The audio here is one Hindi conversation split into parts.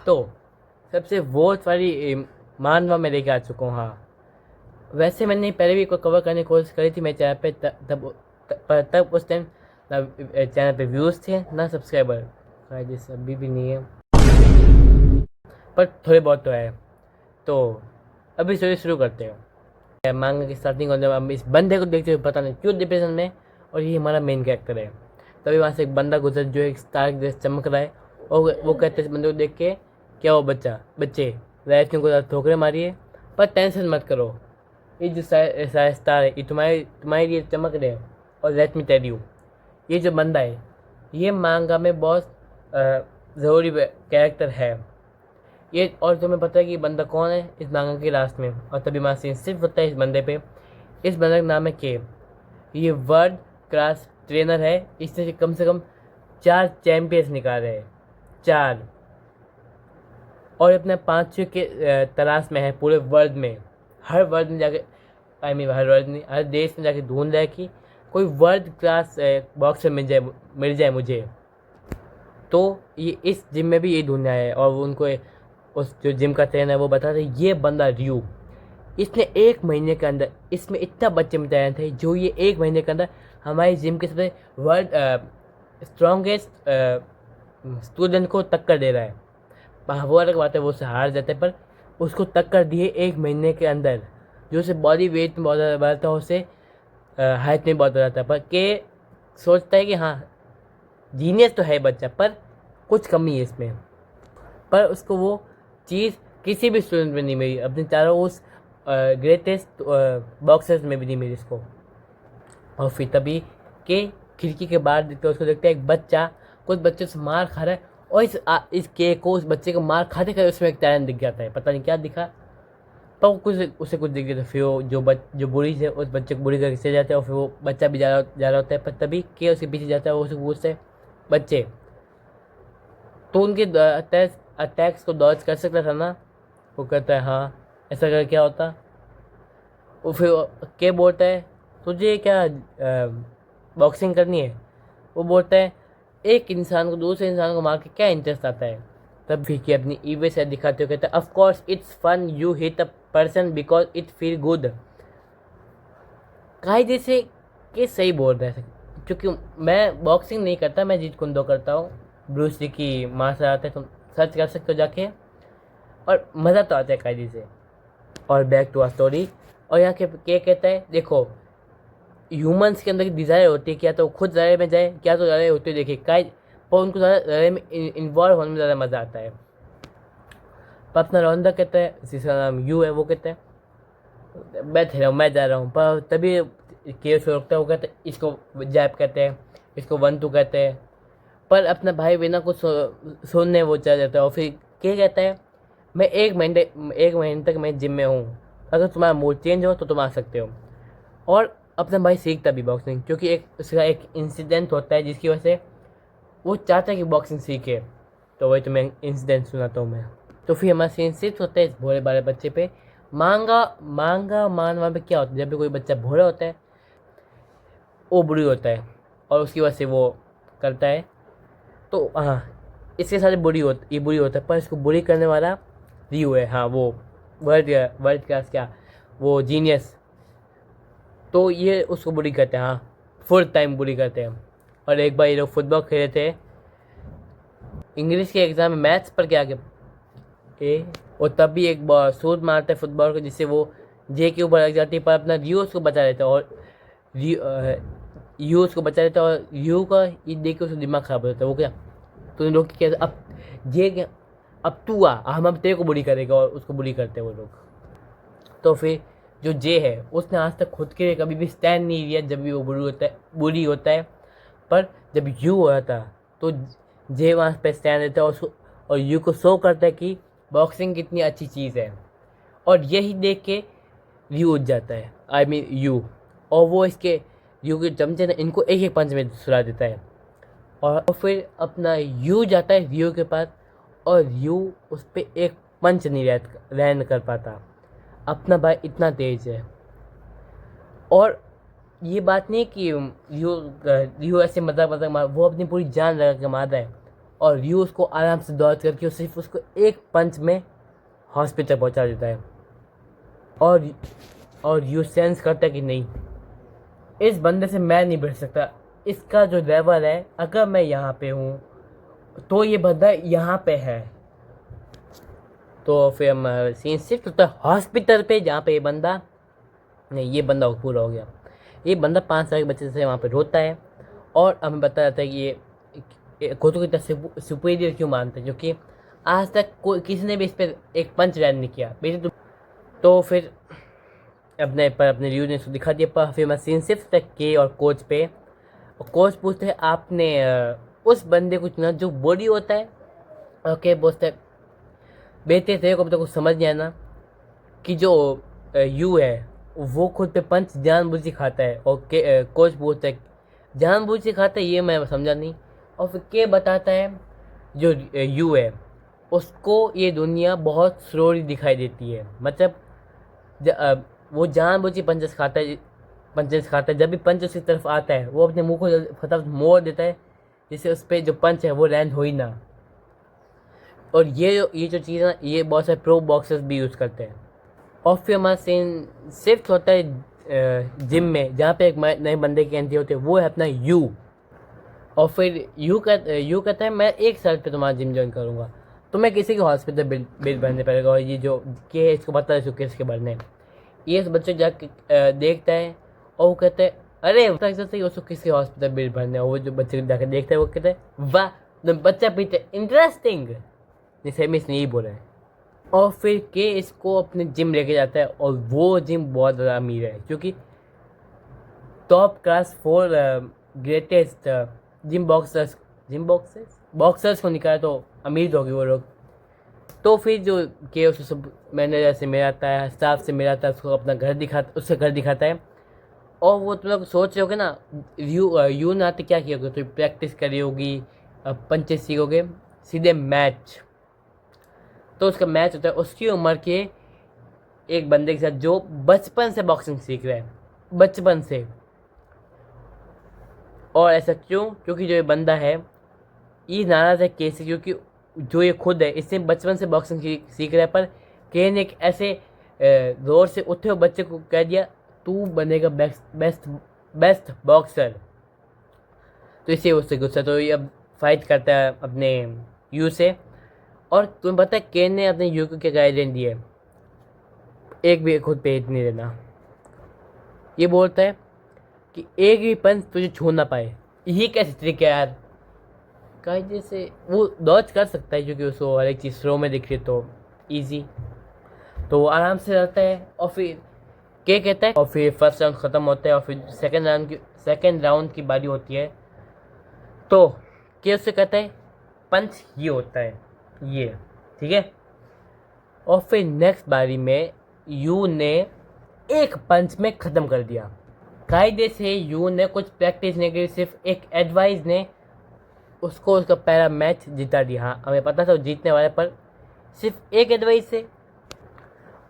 तो सबसे वोट वाली मानवा में लेके आ चुका हूँ। हाँ, वैसे मैंने पहले भी कोई कवर करने की कोशिश करी थी मेरे चैनल पे, तब उस टाइम ना चैनल पे व्यूज़ थे ना सब्सक्राइबर, शायद जैसे अभी भी नहीं है, पर थोड़े बहुत तो है। तो अभी स्टोरी शुरू करते हैं। मांगा की स्टार्टिंग और जब हम इस बंदे को देखते हुए पता नहीं क्यों डिप्रेशन में, और ये हमारा मेन कैरेक्टर है। तभी वहाँ से एक बंदा गुजर जो एक स्टार की जैसे चमक रहा है, और वो कहते हैं इस बंदे को देख के, क्या वो बच्चे राइट को ठोकरे मारिए, पर टेंशन मत करो, ये जो स्टार है ये तुम्हारे लिए चमक रहे हैं। और लेट मी टेल यू, ये जो बंदा है ये मांगा में बहुत ज़रूरी कैरेक्टर है ये। और तुम्हें पता है कि बंदा कौन है इस मांगा के लास्ट में, और तभी वहाँ सीन सिर्फ होता है इस बंदे पे। इस बंदे का नाम है के। ये वर्ल्ड क्लास ट्रेनर है, इससे कम से कम 4 चैंपियंस निकाले हैं, 4, और अपने 5 के तलाश में है पूरे वर्ल्ड में। हर वर्ल्ड में जाके, हर वर्ल्ड नहीं, हर देश में जाके ढूंढ रहा है कि कोई वर्ल्ड क्लास बॉक्सर मिल जाए मुझे। तो ये इस जिम में भी ये ढूंढ रहा है, और वो उनको उस जो जिम का ट्रेनर है वो बता रहे ये बंदा रियू, इसने 1 महीने के अंदर इसमें इतना बच्चे में तैयार थे, जो ये 1 महीने के अंदर हमारी जिम के सबसे वर्ल्ड स्ट्रॉन्गेस्ट स्टूडेंट को टक्कर दे रहा है। वो अलग बात है, वो उससे हार जाते हैं, पर उसको टक्कर दिए 1 महीने के अंदर। जो उसे बॉडी वेट में बहुत ज़्यादा बढ़ता है, उसे हाइट में बहुत बढ़ाता है, पर के सोचता है कि हाँ जीनियस तो है बच्चा, पर कुछ कमी है इसमें। पर उसको वो चीज़ किसी भी स्टूडेंट में नहीं मिली, अपने चारों उस ग्रेटेस्ट बॉक्सर्स में भी नहीं मिली इसको। और फिर तभी के खिड़की के बाहर देखते उसको देखते एक बच्चा कुछ बच्चे से मार खा रहा है, और इस के को उस बच्चे को मार खाते खाते उसमें एक टैलेंट दिख जाता है, पता नहीं क्या दिखा, पर वो उसे कुछ दिख गया। फिर वो जो बुरी है उस बच्चे को बुरी करके चले जाते हैं, और फिर वो बच्चा भी जा रहा होता है, पर तभी के उसके पीछे जाता है, वो उसे पूछते हैं बच्चे तो उनके अटैक्स को डॉज कर सकता था ना। वो कहता है हाँ, ऐसा कर क्या होता। वो फिर के बोलता है तुझे क्या बॉक्सिंग करनी है। वो बोलता है एक इंसान को दूसरे इंसान को मार के क्या इंटरेस्ट आता है। तब भी कि अपनी ईवे से दिखाते हुए कहता है of course it's fun you hit a person because it feel good. काहे जैसे कि सही बोल रहे हैं, क्योंकि मैं बॉक्सिंग नहीं करता, मैं जीत कुंदो करता हूँ, ब्रूस ली की मार्शल आर्ट है, तुम सर्च कर सकते हो जाके, और मज़ा तो आता है कायदे से। और बैक टू आ स्टोरी, और यहाँ के कहता है देखो ह्यूमंस के अंदर की डिज़ायर होती है, क्या तो खुद लड़ाई में जाए, क्या तो लड़ाई होती है देखिए काय, पर उनको ज़्यादा लड़ाई में इन्वॉल्व होने में ज़्यादा मज़ा आता है। पर अपना रौंदा कहता है, जिसका नाम यू है, वो कहता है बैठे रहो मैं जा रहा हूँ। पर तभी केस रोकता है, वो कहते हैं इसको जैप कहते हैं, इसको 1-2 कहते हैं। पर अपना भाई बिना कुछ सुनने वो चला जाता है, और फिर क्या कहता है मैं 1 महीने तक मैं जिम में हूँ, अगर तुम्हारा मूड चेंज हो तो तुम आ सकते हो। और अपना भाई सीखता भी बॉक्सिंग, क्योंकि उसका एक इंसिडेंट होता है जिसकी वजह से वो चाहता है कि बॉक्सिंग सीखे। तो वही तुम्हें इंसिडेंट सुनाता हूँ मैं। तो फिर हमारा सीन सिर्फ होता है इस भोले बाले बच्चे पे। मानवा पे क्या होता है, जब भी कोई बच्चा भोला होता है वो बुरी होता है, और उसकी वजह से वो करता है। तो हाँ, इसके साथ ये बुरी होता है, पर इसको बुरी करने वाला रियू है। हाँ, वो वर्ल्ड क्लास क्या, वो जीनियस। तो ये उसको बुरी करते हैं, हाँ फुल टाइम बुरी करते हैं। और एक बार ये लोग फुटबॉल खेले थे, इंग्लिश के एग्ज़ाम में मैथ्स पर क्या के, और तब भी एक बार शूट मारता है फुटबॉल को, जिससे वो जे के ऊपर लग जाती है, पर अपना रियो उसको बचा लेता है, और यू उसको बचा लेता है, और यू का ये देख के उसका दिमाग खराब हो जाता है। वो क्या तूने लोग क्या अब जे क्या, अब तू आ, हम अब तेरे को बुरी करेगा, और उसको बुरी करते हैं वो लोग। तो फिर जो जे है उसने आज तक खुद के लिए कभी भी स्टैंड नहीं लिया जब भी वो बुरी होता है, पर जब यू हो था तो जे वहाँ पे स्टैंड लेता है, और यू को शो करता है कि बॉक्सिंग कितनी अच्छी चीज़ है। और यही देख के यू उठ जाता है, आई मीन यू, और वो इसके यू के चमचे ने इनको एक एक पंच में सुला देता है। और फिर अपना यू जाता है यू के पास, और यू उस पर एक पंच नहीं लैंड कर पाता। अपना भाई इतना तेज है, और ये बात नहीं कि यू ऐसे मजाक मार, वो अपनी पूरी जान लगा के मार रहा है, और यू उसको आराम से दौड़ करके सिर्फ उसको एक पंच में हॉस्पिटल पहुंचा देता है। और यू सेंस करता है कि नहीं, इस बंदे से मैं नहीं बच सकता, इसका जो लेवल है, अगर मैं यहाँ पे हूँ तो ये बंदा यहाँ पे है। तो फिर हम सीन शिफ्ट होता है हॉस्पिटल पे, जहाँ पे ये बंदा, नहीं ये बंदा पूरा हो गया, ये बंदा 5 साल के बच्चे से वहाँ पे रोता है और हमें बताया जाता है कि ये खुद को इतना सुपीरियर क्यों मानते हैं, क्योंकि आज तक कोई किसी ने भी इस पर एक पंच लैंड नहीं किया बेटे। तो फिर अपने रिव्यू ने इसको दिखा दिया। पर फिर मैं सीन शिफ्ट तक के और कोच पे, और कोच पूछते हैं आपने उस बंदे को चुना जो बॉडी होता है। ओके बोलते हैं बेटे तेरे को अब तक कुछ समझ नहीं आया ना कि जो यू है वो खुद पे पंच जानबूझ के खाता है। और कोच पूछता है जानबूझ के खाता है, ये मैं समझा नहीं। और फिर के बताता है जो यू है उसको ये दुनिया बहुत स्लोली दिखाई देती है, मतलब वो जानबूझ के पंचेस खाता है। जब भी पंच उसकी तरफ आता है वो अपने मुंह को फटाफट मोड़ देता है जिससे उस पर जो पंच है वो लैंड हो ही ना। और ये जो चीज़ है ना, ये बहुत सारे प्रो बॉक्सर्स भी यूज़ करते हैं। और फिर हमारा सीन शिफ्ट होता है जिम में, जहाँ पे एक नए बंदे की एंट्री होती है, वो है अपना यू। और फिर यू कहता है मैं 1 साल पे तुम्हारा जिम ज्वाइन करूँगा, तो मैं किसी के हॉस्पिटल बिल भरने पड़ेगा। और ये जो के है इसको बता चुके इसके भरने, ये इस बच्चे जाके देखता है और वो कहते हैं अरे उसको किसके हॉस्पिटल बिल भरने। और वो जो बच्चे जाकर देखता है वो कहते हैं वाह तुम बच्चा पीते इंटरेस्टिंग, जैसे में इसने यही बोला है। और फिर के इसको अपने जिम लेके जाता है और वो जिम बहुत ज़्यादा अमीर है, क्योंकि top class 4 greatest gym boxers को निकाला तो अमीर होगी वो लोग। तो फिर जो के उसको सब मैनेजर से मिलाता है, स्टाफ से मिलाता है, उसको अपना उससे घर दिखाता है। और वो तुम लोग सोच रहे होगे ना यू ने आते क्या किया होगा, तो प्रैक्टिस करी होगी, पंचे सीखोगे, सीधे मैच। तो उसका मैच होता है उसकी उम्र के एक बंदे के साथ जो बचपन से बॉक्सिंग सीख रहा है, बचपन से। और ऐसा क्यों? क्योंकि जो ये बंदा है ये नाराज़ है के से, क्योंकि जो ये खुद है इससे बचपन से बॉक्सिंग सीख रहा है, पर के ने एक ऐसे जोर से उठे हुए बच्चे को कह दिया तू बनेगा बेस्ट बॉक्सर। तो इसे उससे गुस्सा, तो ये अब फाइट करता है अपने यू से। और तुम्हें पता है के ने अपने यू को क्या गाइडलाइन दी है, एक भी खुद पे नहीं देना। ये बोलता है कि एक भी पंच तुझे छू ना पाए। यही कैसे ट्रिक है यार, कायदे से वो डॉज कर सकता है क्योंकि उसको हर एक चीज़ स्लो में दिख रही है तो ईजी, तो वो आराम से रहता है। और फिर के कहता है, और फिर फर्स्ट राउंड ख़त्म होता है और फिर सेकेंड राउंड की बारी होती है। तो के उससे कहता है पंच ये होता है ये, ठीक है। और फिर नेक्स्ट बारी में यू ने एक पंच में ख़त्म कर दिया। कायदे से यू ने कुछ प्रैक्टिस नहीं की, सिर्फ एक एडवाइस ने उसको उसका पहला मैच जिता दिया। हाँ हमें पता था वो जीतने वाले, पर सिर्फ एक एडवाइस से।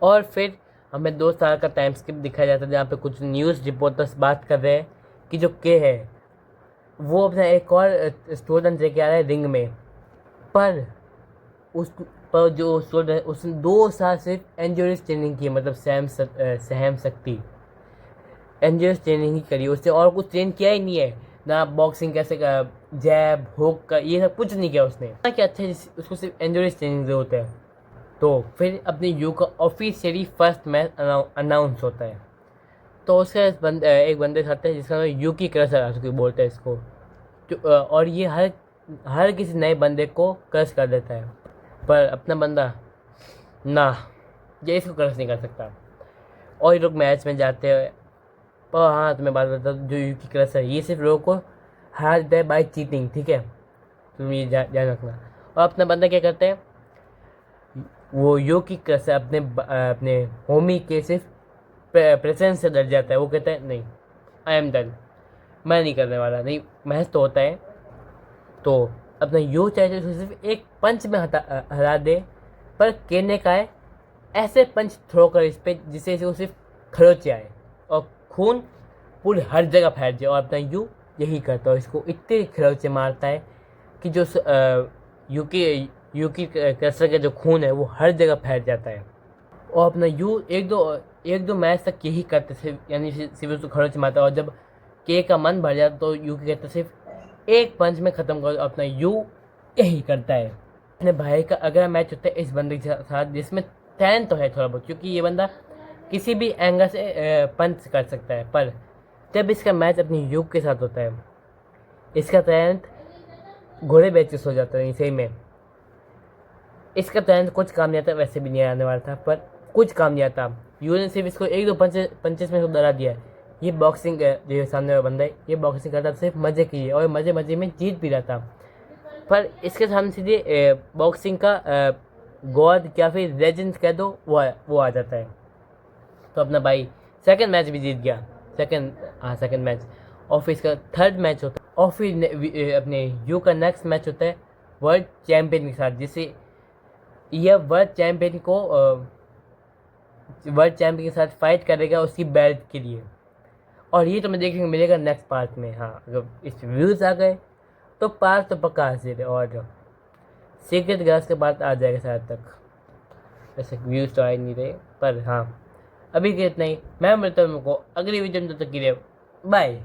और फिर हमें 2 साल का टाइम स्किप दिखाया जाता है, जहाँ पे कुछ न्यूज़ रिपोर्टर्स बात कर रहे हैं कि जो के है वो अपना एक और स्टूडेंट लेके आ रहा है रिंग में, पर जो स्टूडेंट उसने 2 साल सिर्फ एंड्योरेंस ट्रेनिंग की, मतलब सहम शक्ति एंड्योरेंस ट्रेनिंग ही करी उसने, और कुछ ट्रेन किया ही नहीं है ना। बॉक्सिंग कैसे का, जैब हुक का, ये सब कुछ नहीं किया उसने। क्या अच्छा है उसको सिर्फ एंड्योरेंस ट्रेनिंग जरूरत है। तो फिर अपने यू का ऑफिशियली फर्स्ट मैच अनाउंस होता है। तो उसका एक बंदे साथ है जिसका नाम यू की क्रश बोलते हैं इसको, और ये हर किसी नए बंदे को क्रश कर देता है, पर अपना बंदा ना, ये इसको क्रश नहीं कर सकता। और ये लोग मैच में जाते हैं। पर हाँ तुम्हें बात बता दूँ, जो यू की क्रश है ये सिर्फ लोगों को हार देता है बाय चीटिंग, ठीक है, तुम ये ध्यान रखना। और अपना बंदा क्या करता है, वो यू की क्रश अपने होमी के सिर्फ प्रेजेंस से डर जाता है। वो कहता है नहीं आई एम डन, मैं नहीं करने वाला, नहीं मैच तो होता है। तो अपना यू चाहे तो सिर्फ एक पंच में हरा दे, पर कहने का है ऐसे पंच थ्रो कर इस पर जिससे वो सिर्फ खरोचे आए और खून पूरी हर जगह फैल जाए। और अपना यू यही करता है, इसको इतने खरोचे मारता है कि जो यू की कैसर का जो खून है वो हर जगह फैल जाता है। और अपना यू एक दो मैच तक यही करते थे, यानी सिर्फ उसको खरोच मारता, और जब के का मन भर जाता तो यू की कहता सिर्फ एक पंच में ख़त्म कर दो। अपना यू यही करता है। अपने भाई का अगला मैच होता है इस बंदे के साथ, जिसमें टैलेंट तो है थोड़ा बहुत, क्योंकि ये बंदा किसी भी एंगल से पंच कर सकता है। पर जब इसका मैच अपनी यू के साथ होता है, इसका टैलेंट घोड़े बेच के सो जाता है। सही में इसका टैलेंट कुछ काम नहीं आता, वैसे भी नहीं आने वाला था, पर कुछ काम नहीं आता। यू ने सिर्फ इसको एक दो पंचेस में डरा दिया। ये बॉक्सिंग जो सामने वाला बंदा है, ये बॉक्सिंग करता सिर्फ मज़े के लिए, और मज़े मज़े में जीत भी रहा था। पर इसके सामने सीधे बॉक्सिंग का गॉड या फिर लेजेंड कह दो, वो आ जाता है। तो अपना भाई सेकंड मैच भी जीत गया। Second match. और फिर इसका थर्ड मैच होता है, और फिर अपने यू का नेक्स्ट मैच होता है वर्ल्ड चैम्पियन के साथ, जिसे यह वर्ल्ड चैम्पियन के साथ फाइट करेगा उसकी बेल्ट के लिए। और ये तो मैं देखने को मिलेगा नेक्स्ट पार्ट में। हाँ, अगर इस व्यूज़ आ गए तो पार्ट तो पक्का हासिल है, और सीक्रेट ग्लास के पार्ट आ जाएगा शायद तक। वैसे व्यूज़ तो आ ही नहीं रहे, पर हाँ अभी के इतना ही। मैं मिलता हूँ तुमको अगली वीडियो में, तब तक के लिए बाय।